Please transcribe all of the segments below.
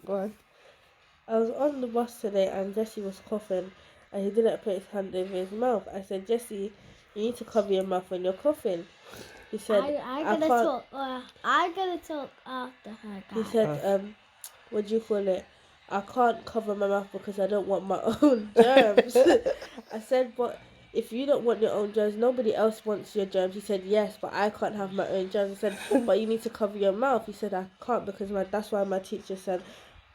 Go on. I was on the bus today and Jesse was coughing and he didn't put his hand over his mouth. I said, Jesse, you need to cover your mouth when you're coughing. He said, I'm gonna talk after her, guys. He said, what do you call it? I can't cover my mouth because I don't want my own germs. I said, but if you don't want your own germs, nobody else wants your germs. He said, yes, but I can't have my own germs. I said, but you need to cover your mouth. He said, I can't because that's why my teacher said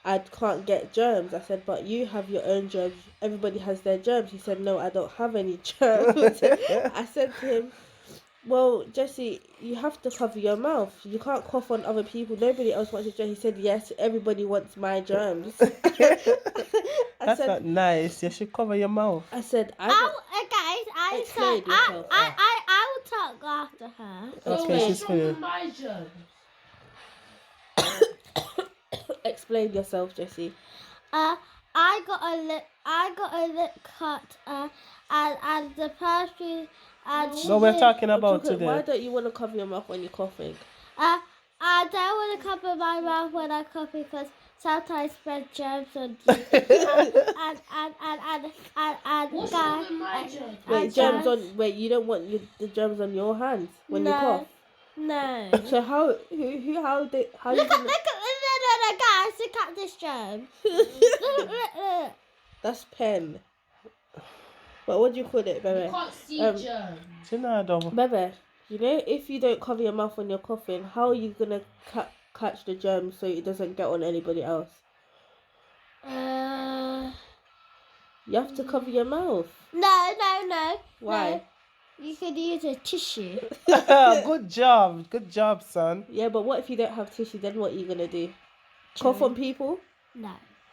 I can't get germs. I said, but you have your own germs. Everybody has their germs. He said, no, I don't have any germs. I said to him, well, Jesse, you have to cover your mouth. You can't cough on other people. Nobody else wants your germs. He said, yes, everybody wants my germs. That's not nice. You should cover your mouth. I said, guys, I will talk after her. Okay, she's finished. My germs. Explain yourself, Jesse. I got a lip cut, and the person, No, we're talking about today. Why don't you want to cover your mouth when you're coughing? I don't want to cover my mouth when I cough because sometimes spread germs on you. What's wrong with my germs? Wait, you don't want the germs on your hands when you cough? No. So how Look at guys, look at this germ. Look. That's pen. But what do you call it, Bebe? You can't see germs. Bebe, you know, if you don't cover your mouth when you're coughing, how are you gonna catch the germs so it doesn't get on anybody else? You have to cover your mouth. No. Why? No. You could use a tissue. Good job, son. Yeah, but what if you don't have tissue? Then what are you gonna do? Cough on people? No.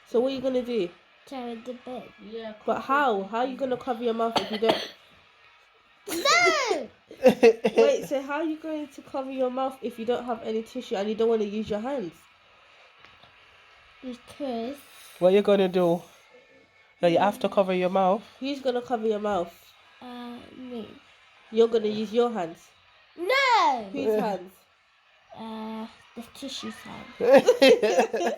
So what are you gonna do? Tear the bit. Yeah. But how? How are you gonna cover your mouth if you don't? No. Wait. So how are you going to cover your mouth if you don't have any tissue and you don't want to use your hands? Because. What are you gonna do? No, you have to cover your mouth. Who's gonna cover your mouth? Me. You're gonna use your hands. No. Whose hands? The tissue hand.